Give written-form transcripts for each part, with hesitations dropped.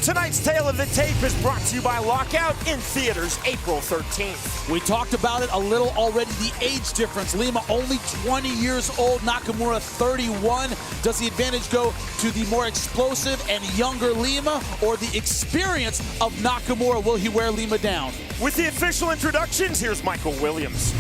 Tonight's Tale of the Tape is brought to you by Lockout, in theaters April 13th. We talked about it a little already, the age difference. Lima only 20 years old, Nakamura 31. Does the advantage go to the more explosive and younger Lima, or the experience of Nakamura? Will he wear Lima down? With the official introductions, here's Michael Williams.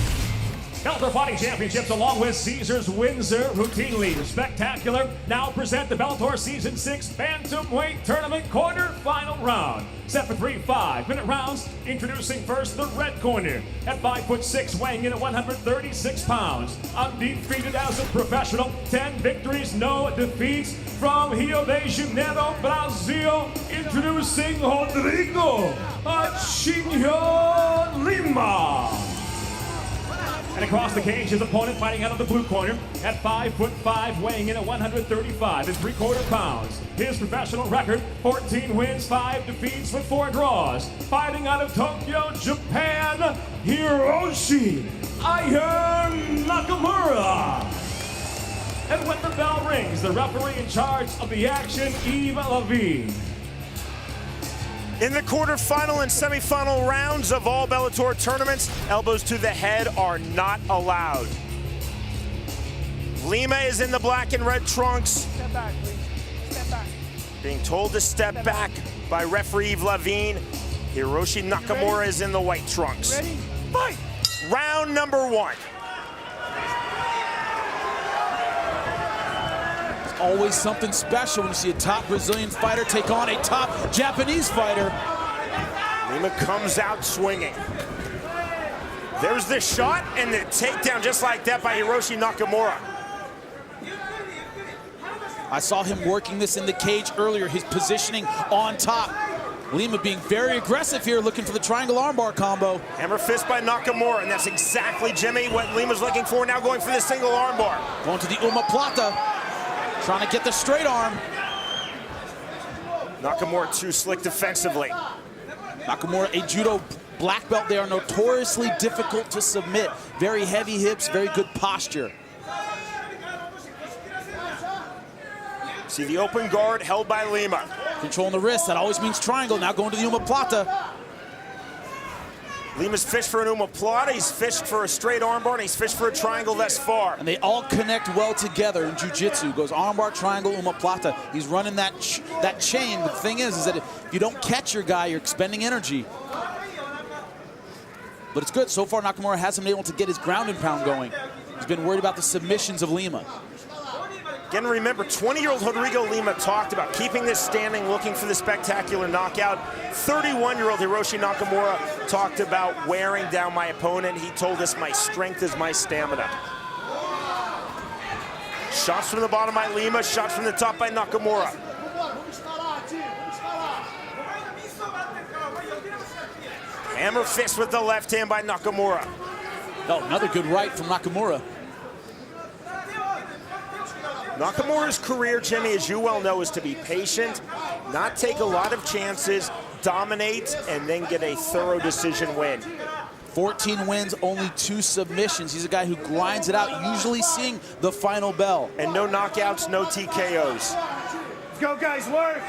Bellator Fighting Championships, along with Caesars Windsor, routinely spectacular, now present the Bellator Season 6 Bantamweight Tournament quarter-final round. Set for 3 5-minute rounds. Introducing first the red corner. At 5'6", weighing in at 136 pounds. Undefeated as a professional, 10 victories, no defeats. From Rio de Janeiro, Brazil, introducing Rodrigo Lima. And across the cage, his opponent fighting out of the blue corner at 5'5", weighing in at 135 3/4 pounds. His professional record, 14 wins, 5 defeats with 4 draws. Fighting out of Tokyo, Japan, Hiroshi Nakamura. And when the bell rings, the referee in charge of the action, Yves Levine. In the quarterfinal and semifinal rounds of all Bellator tournaments, elbows to the head are not allowed. Lima is in the black and red trunks. Step back, please. Step back. Being told to step back by referee Yves Levine. Hiroshi Nakamura is in the white trunks. Ready? Fight! Round number 1. Always something special when you see a top Brazilian fighter take on a top Japanese fighter. Lima comes out swinging. There's the shot and the takedown just like that by Hiroshi Nakamura. I saw him working this in the cage earlier, his positioning on top. Lima being very aggressive here, looking for the triangle armbar combo. Hammer fist by Nakamura, and that's exactly, Jimmy, what Lima's looking for, now going for the single armbar. Going to the omoplata. Trying to get the straight arm. Nakamura too slick defensively. Nakamura, a judo black belt. They are notoriously difficult to submit. Very heavy hips, very good posture. See the open guard held by Lima. Controlling the wrist, that always means triangle. Now going to the omoplata. Lima's fished for an omoplata, he's fished for a straight armbar, and he's fished for a triangle thus far. And they all connect well together in jiu-jitsu. Goes armbar, triangle, omoplata. He's running that chain. The thing is that if you don't catch your guy, you're expending energy. But it's good. So far, Nakamura hasn't been able to get his ground and pound going. He's been worried about the submissions of Lima. Again, remember, 20-year-old Rodrigo Lima talked about keeping this standing, looking for the spectacular knockout. 31-year-old Hiroshi Nakamura talked about wearing down my opponent. He told us my strength is my stamina. Shots from the bottom by Lima, shots from the top by Nakamura. Hammer fist with the left hand by Nakamura. Oh, another good right from Nakamura. Nakamura's career, Jimmy, as you well know, is to be patient, not take a lot of chances, dominate, and then get a thorough decision win. 14 wins, only 2 submissions. He's a guy who grinds it out, usually seeing the final bell. And no knockouts, no TKOs. Let's go, guys, work!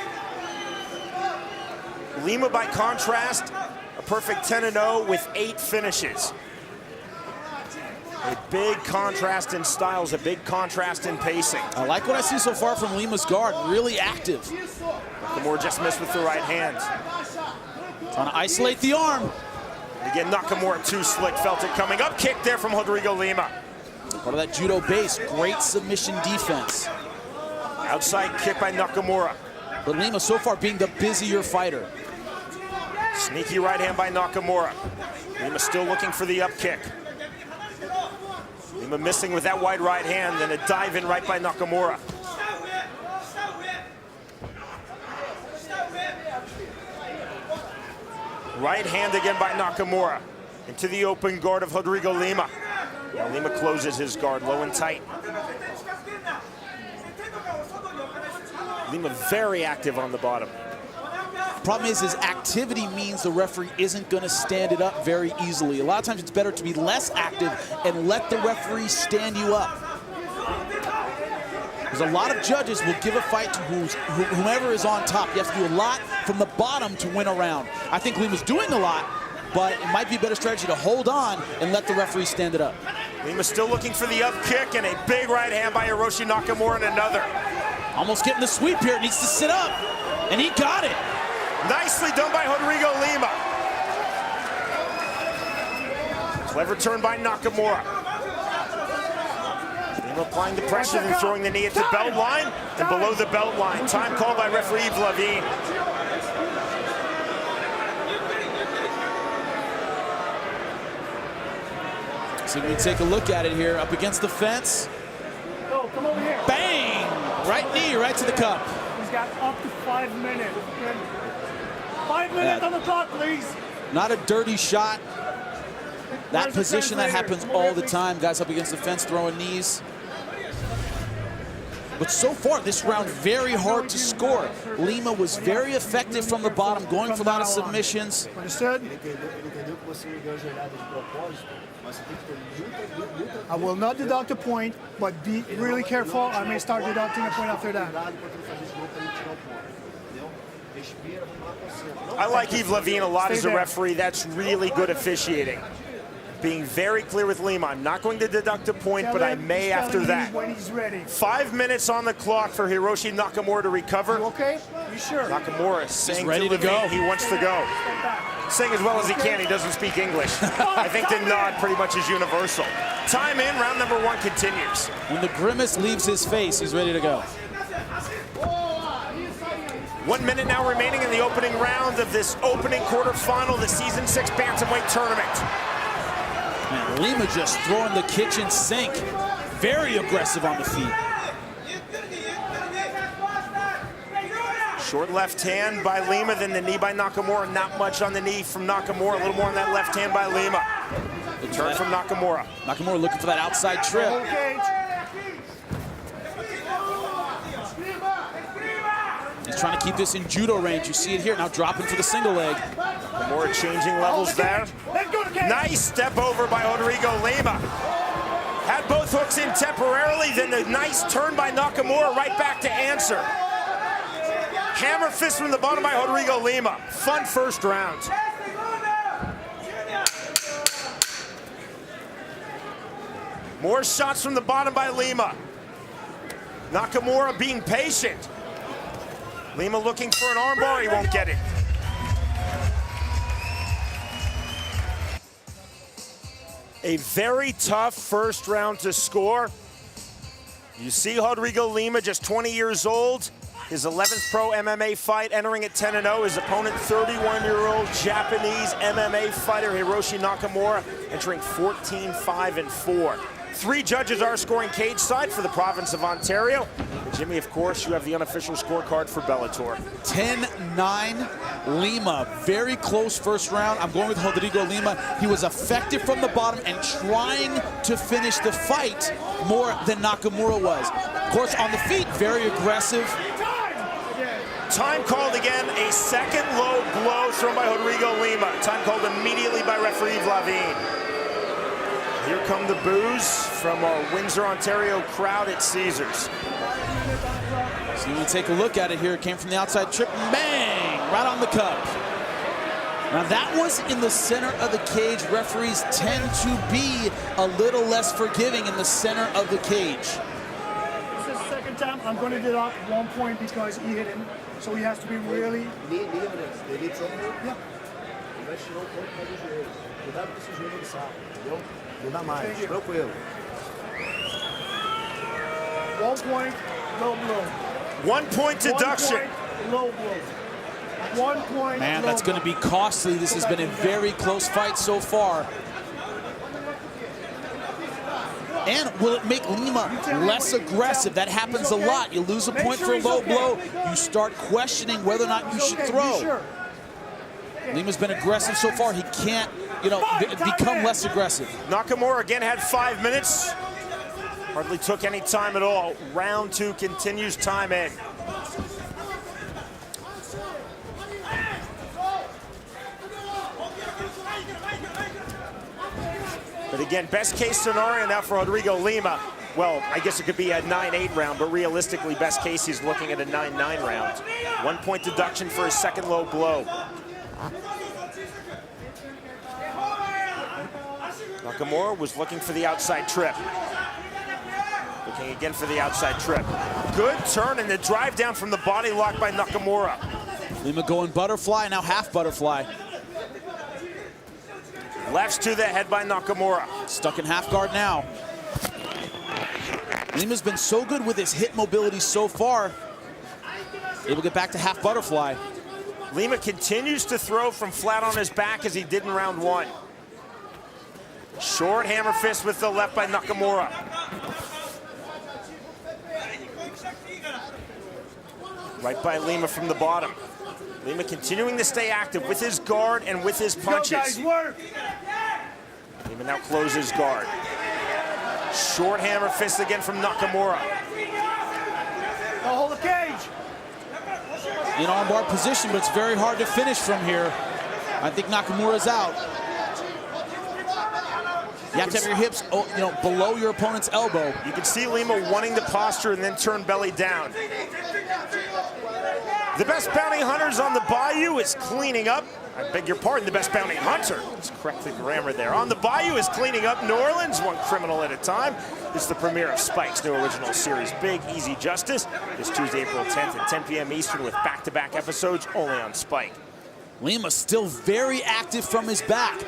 Lima, by contrast, a perfect 10-0 with 8 finishes. A big contrast in styles, a big contrast in pacing. I like what I see so far from Lima's guard, really active. Nakamura just missed with the right hand. Trying to isolate the arm. And again, Nakamura too slick, felt it coming. Up kick there from Rodrigo Lima. Part of that judo base, great submission defense. Outside kick by Nakamura. But Lima so far being the busier fighter. Sneaky right hand by Nakamura. Lima still looking for the up kick. Lima missing with that wide right hand, then a dive in right by Nakamura. Right hand again by Nakamura. Into the open guard of Rodrigo Lima. Now Lima closes his guard low and tight. Lima very active on the bottom. Problem is, his activity means the referee isn't going to stand it up very easily. A lot of times it's better to be less active and let the referee stand you up. Because a lot of judges will give a fight to whomever is on top. You have to do a lot from the bottom to win a round. I think Lima's doing a lot, but it might be a better strategy to hold on and let the referee stand it up. Lima still looking for the up kick, and a big right hand by Hiroshi Nakamura and another. Almost getting the sweep here. Needs to sit up, and he got it. Nicely done by Rodrigo Lima. Clever turn by Nakamura. Lima applying the pressure and throwing the knee at the belt line and below the belt line. Time called by referee Yves Lavigne. So we take a look at it here, up against the fence. Oh, come over here. Bang! Right knee, right to the cup. He's got up to 5 minutes. 5 minutes on the clock, please. Not a dirty shot. That Where's the position, that translator? happens Come over all here, the please. time. Guys up against the fence throwing knees. But so far, this round, very hard to score. Lima was very effective from the bottom, going for a lot of submissions. Understood? I will not deduct a point, but be really careful. I may start deducting a point after that. I like Yves Lavigne a lot Stay as a there. referee. That's really good officiating. Being very clear with Lima. I'm not going to deduct a point, but I may after that. When he's ready. 5 minutes on the clock for Hiroshi Nakamura to recover. You okay? You sure? Nakamura saying ready to Lavigne go. he wants to go. Step back. Saying as well as he can, he doesn't speak English. I think the nod pretty much is universal. Time in, round number 1 continues. When the grimace leaves his face, he's ready to go. 1 minute now remaining in the opening round of this opening quarterfinal, the Season 6 Bantamweight Tournament. Man, Lima just throwing the kitchen sink. Very aggressive on the feet. Short left hand by Lima, then the knee by Nakamura. Not much on the knee from Nakamura, a little more on that left hand by Lima. The turn from Nakamura. Nakamura looking for that outside trip. Okay. He's trying to keep this in judo range. You see it here, now dropping for the single leg. More changing levels there. Let's go to Cage. Nice step over by Rodrigo Lima. Had both hooks in temporarily, then the nice turn by Nakamura right back to answer. Hammer fist from the bottom by Rodrigo Lima. Fun first round. More shots from the bottom by Lima. Nakamura being patient. Lima looking for an armbar, he won't get it. A very tough first round to score. You see Rodrigo Lima, just 20 years old. His 11th pro MMA fight, entering at 10-0. His opponent, 31-year-old Japanese MMA fighter Hiroshi Nakamura, entering 14-5-4. 3 judges are scoring cage side for the province of Ontario. And Jimmy, of course, you have the unofficial scorecard for Bellator. 10-9 Lima. Very close first round. I'm going with Rodrigo Lima. He was effective from the bottom and trying to finish the fight more than Nakamura was. Of course, on the feet, very aggressive. Time called again, a second low blow thrown by Rodrigo Lima. Time called immediately by referee Yves Lavigne. Here come the boos from our Windsor, Ontario crowd at Caesars. So you take a look at it here. It came from the outside trip. Bang! Right on the cup. Now that was in the center of the cage. Referees tend to be a little less forgiving in the center of the cage. This is the second time I'm going to deduct 1 point because he hit him. So he has to be really... Ele trouxe Yeah. e vai tirar o corpo do joelho. Cuidado com esse joelho de saco, entendeu? Não dá mais, Thank you. tranquilo. 1 point, low blow. 1 point deduction. 1 point, low blow. 1 point, Man, low that's going to be costly. This has been a very close fight so far. And will it make Lima less aggressive? That happens a lot. You lose a point for a low blow, you start questioning whether or not you should throw. Sure. Lima's been aggressive so far. He can't, become less aggressive. Nakamura again had 5 minutes. Hardly took any time at all. Round 2 continues, time in. But again, best case scenario now for Rodrigo Lima. Well, I guess it could be a 9-8 round, but realistically, best case, he's looking at a 9-9 round. 1 point deduction for his second low blow. Nakamura was looking for the outside trip. Looking again for the outside trip. Good turn and the drive down from the body lock by Nakamura. Lima going butterfly, now half butterfly. Lefts to the head by Nakamura. Stuck in half guard now. Lima's been so good with his hip mobility so far. Able to get back to half butterfly. Lima continues to throw from flat on his back as he did in round 1. Short hammer fist with the left by Nakamura. Right by Lima from the bottom. Lima continuing to stay active with his guard and with his punches. Go, guys, work. Lima now closes guard. Short hammer fist again from Nakamura. Now hold the cage. In armbar position, but it's very hard to finish from here. I think Nakamura's out. You have to have your hips, below your opponent's elbow. You can see Lima wanting to posture and then turn belly down. The best bounty hunters on the Bayou is cleaning up. I beg your pardon, the best bounty hunter. Let's correct the grammar there. On the Bayou is cleaning up New Orleans, one criminal at a time. It's the premiere of Spike's new original series, Big Easy Justice, this Tuesday, April 10th at 10 p.m. Eastern with back-to-back episodes only on Spike. Lima still very active from his back.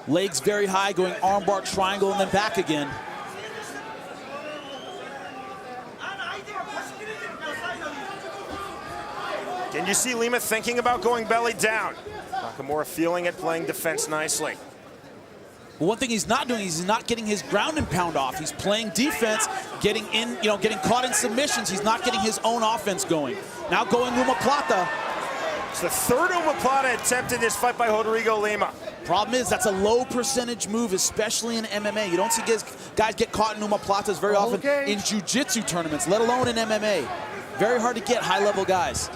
Legs very high, going armbar triangle and then back again. Can you see Lima thinking about going belly down? Nakamura feeling it, playing defense nicely. Well, one thing he's not doing is he's not getting his ground and pound off. He's playing defense, getting in, getting caught in submissions. He's not getting his own offense going. Now going omoplata. It's the third omoplata attempt in this fight by Rodrigo Lima. Problem is, that's a low percentage move, especially in MMA. You don't see guys get caught in omoplatas very often in jiu-jitsu tournaments, let alone in MMA. Very hard to get high-level guys.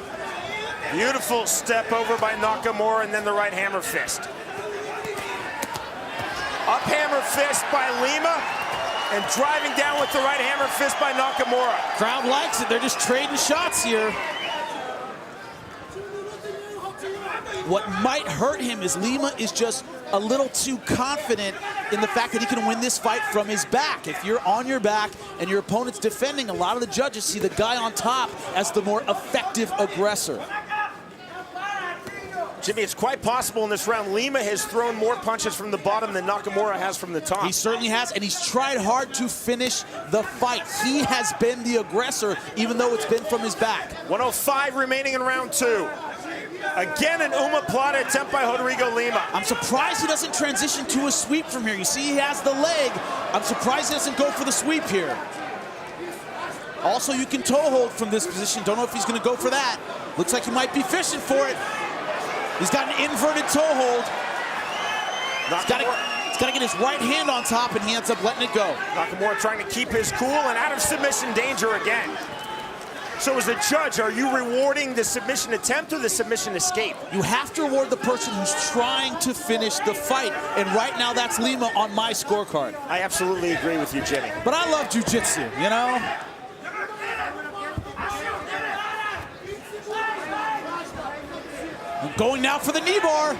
Beautiful step over by Nakamura and then the right hammer fist. Up hammer fist by Lima and driving down with the right hammer fist by Nakamura. Crowd likes it. They're just trading shots here. What might hurt him is Lima is just a little too confident in the fact that he can win this fight from his back. If you're on your back and your opponent's defending, a lot of the judges see the guy on top as the more effective aggressor. Jimmy, it's quite possible in this round Lima has thrown more punches from the bottom than Nakamura has from the top. He certainly has, and he's tried hard to finish the fight. He has been the aggressor, even though it's been from his back. 105 remaining in round 2. Again, an omoplata attempt by Rodrigo Lima. I'm surprised he doesn't transition to a sweep from here. You see he has the leg. I'm surprised he doesn't go for the sweep here. Also, you can toe hold from this position. Don't know if he's going to go for that. Looks like he might be fishing for it. He's got an inverted toe hold. He's got to get his right hand on top, and he ends up letting it go. Nakamura trying to keep his cool and out of submission danger again. So as a judge, are you rewarding the submission attempt or the submission escape? You have to reward the person who's trying to finish the fight. And right now, that's Lima on my scorecard. I absolutely agree with you, Jimmy. But I love jiu-jitsu, you know? Going now for the knee bar.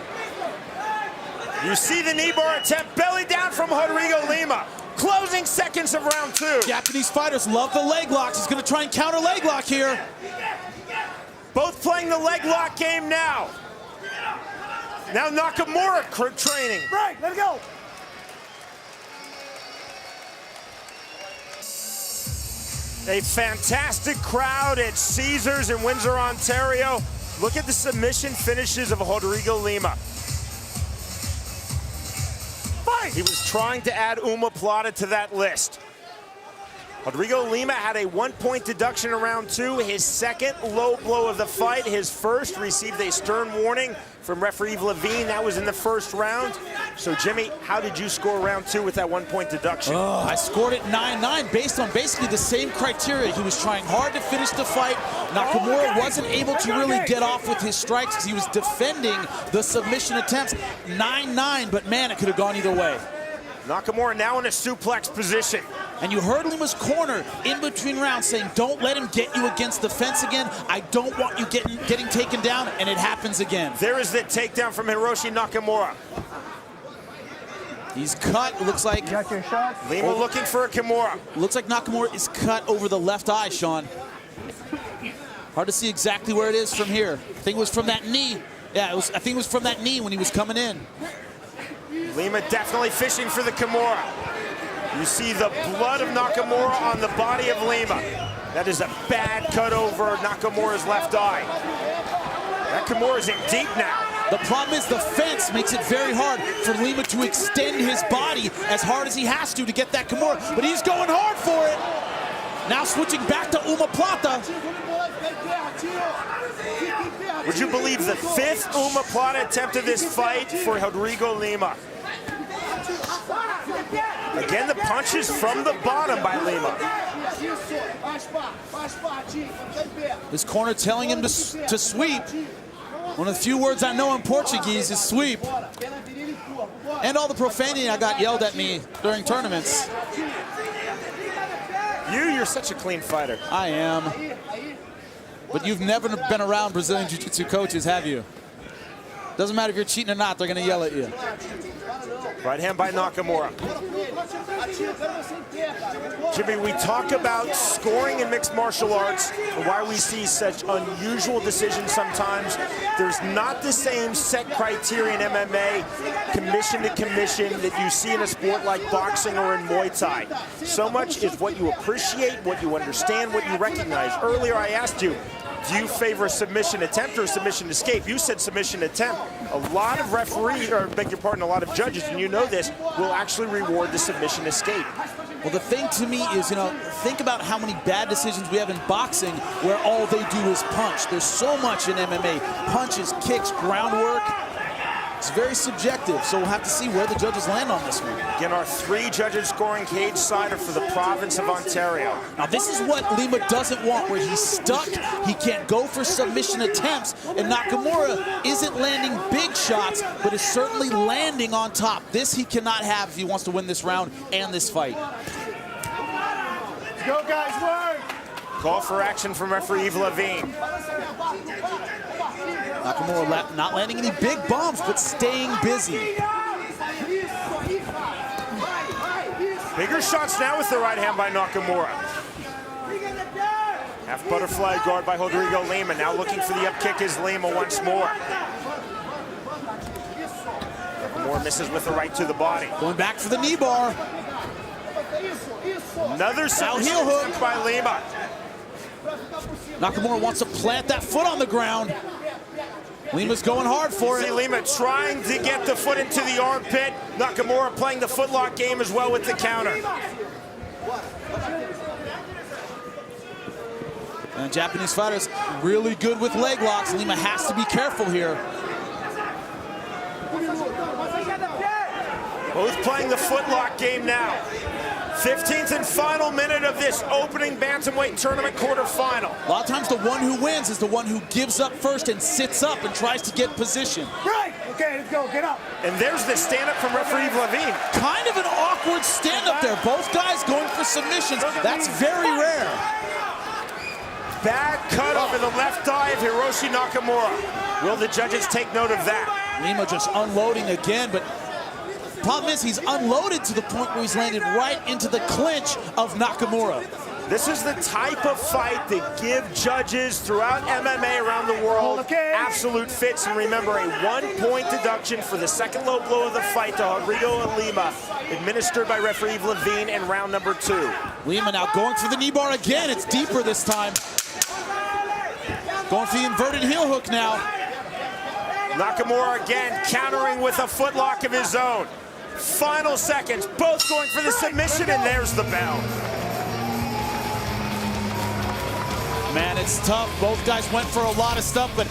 You see the knee bar attempt, belly down from Rodrigo Lima. Closing seconds of round 2. Japanese fighters love the leg locks. He's going to try and counter leg lock here. Both playing the leg lock game now. Now Nakamura training. Right, let it go. A fantastic crowd at Caesars in Windsor, Ontario. Look at the submission finishes of Rodrigo Lima. Fight. He was trying to add omoplata to that list. Rodrigo Lima had a 1-point deduction in round 2, his second low blow of the fight. His first received a stern warning from referee Levine. That was in the first round. So, Jimmy, how did you score round 2 with that 1-point deduction? I scored it 9-9 based on basically the same criteria. He was trying hard to finish the fight. Nakamura wasn't able to really get off with his strikes because he was defending the submission attempts. 9-9, but man, it could have gone either way. Nakamura now in a suplex position. And you heard Lima's corner in between rounds saying, don't let him get you against the fence again. I don't want you getting taken down, and it happens again. There is the takedown from Hiroshi Nakamura. He's cut, looks like. Got your shot. Lima looking for a Kimura. Looks like Nakamura is cut over the left eye, Sean. Hard to see exactly where it is from here. I think it was from that knee. Yeah, I think it was from that knee when he was coming in. Lima definitely fishing for the Kimura. You see the blood of Nakamura on the body of Lima. That is a bad cut over Nakamura's left eye. That Kimura is in deep now. The problem is the fence makes it very hard for Lima to extend his body as hard as he has to get that Kimura, but he's going hard for it. Now switching back to omoplata. Would you believe the 5th omoplata attempt of this fight for Rodrigo Lima? Again, the punches from the bottom by Lima. This corner telling him to sweep. One of the few words I know in Portuguese is sweep. And all the profanity I got yelled at me during tournaments. You're such a clean fighter. I am. But you've never been around Brazilian Jiu-Jitsu coaches, have you? Doesn't matter if you're cheating or not, they're gonna yell at you. Right hand by Nakamura. Jimmy, we talk about scoring in mixed martial arts and why we see such unusual decisions sometimes. There's not the same set criteria in MMA, commission to commission, that you see in a sport like boxing or in Muay Thai. So much is what you appreciate, what you understand, what you recognize. Earlier I asked you, do you favor a submission attempt or a submission escape? You said submission attempt. A lot of referees, or beg your pardon, a lot of judges, and you know this, will actually reward the submission escape. Well, the thing to me is, think about how many bad decisions we have in boxing where all they do is punch. There's so much in MMA. Punches, kicks, groundwork. It's very subjective, so we'll have to see where the judges land on this one. Again, our 3 judges scoring cage side are for the province of Ontario. Now, this is what Lima doesn't want, where he's stuck, he can't go for submission attempts, and Nakamura isn't landing big shots, but is certainly landing on top. This he cannot have if he wants to win this round and this fight. Let's go, guys, work! Call for action from referee Yves Levine. Nakamura not landing any big bombs, but staying busy. Bigger shots now with the right hand by Nakamura. Half butterfly guard by Rodrigo Lima. Now looking for the up kick is Lima once more. Nakamura misses with the right to the body. Going back for the knee bar. Another sound heel hook by Lima. Nakamura wants to plant that foot on the ground. Lima's going hard for it. Lima trying to get the foot into the armpit. Nakamura playing the footlock game as well with the counter. And Japanese fighters really good with leg locks. Lima has to be careful here. Both playing the footlock game now. 15th and final minute of this opening bantamweight tournament quarterfinal. A lot of times the one who wins is the one who gives up first and sits up and tries to get position. Right! Okay, let's go, get up. And there's the stand-up from referee Yves Levine. Kind of an awkward stand-up there. Both guys going for submissions. That's very rare. Bad cut over the left eye of Hiroshi Nakamura. Will the judges take note of that? Lima just unloading again, but problem is he's unloaded to the point where he's landed right into the clinch of Nakamura. This is the type of fight that give judges throughout MMA around the world absolute fits. And remember, a 1-point deduction for the second low blow of the fight to Rodrigo Lima, administered by referee Yves Levine in round number 2. Lima now going for the knee bar again. It's deeper this time. Going for the inverted heel hook now. Nakamura again countering with a footlock of his own. Final seconds, both going for the submission, and there's the bell. Man, it's tough. Both guys went for a lot of stuff, but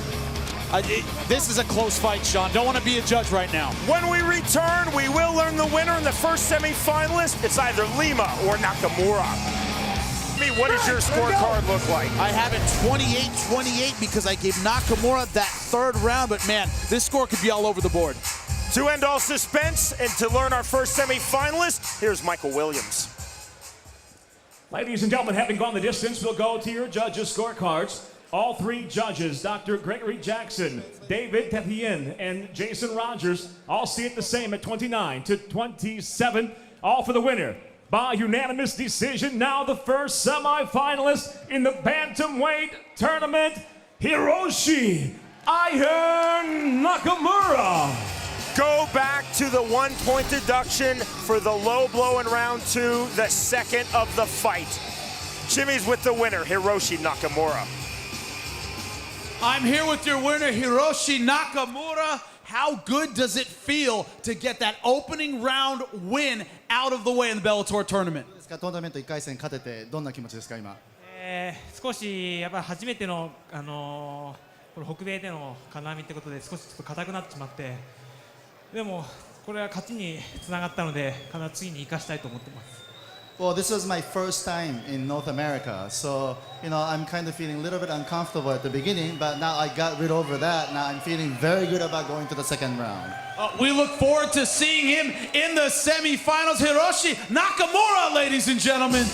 this is a close fight, Sean. Don't want to be a judge right now. When we return, we will learn the winner in the first semifinalist. It's either Lima or Nakamura. What does your scorecard look like? I have it 28-28 because I gave Nakamura that 3rd round, but man, this score could be all over the board. To end all suspense and to learn our first semifinalist, here's Michael Williams. Ladies and gentlemen, having gone the distance, we'll go to your judges' scorecards. All three judges, Dr. Gregory Jackson, David Tepien, and Jason Rogers, all see it the same at 29-27, all for the winner. By unanimous decision, now the first semifinalist in the bantamweight tournament, Hiroshi Nakamura. Go back to the 1-point deduction for the low blow in round 2, the second of the fight. Jimmy's with the winner, Hiroshi Nakamura. I'm here with your winner, Hiroshi Nakamura. How good does it feel to get that opening round win out of the way in the Bellator tournament? トーナメント1回戦勝ててどんな気持ちですか今？少しやっぱり初めてのこの北米での金網ってことで少しちょっと硬くなってしまって、でもこれは勝ちにつながったので、必ず次に生かしたいと思ってます。Well, this was my first time in North America, so I'm kind of feeling a little bit uncomfortable at the beginning, but now I got rid over that. Now I'm feeling very good about going to the second round. We look forward to seeing him in the semifinals. Hiroshi Nakamura, ladies and gentlemen.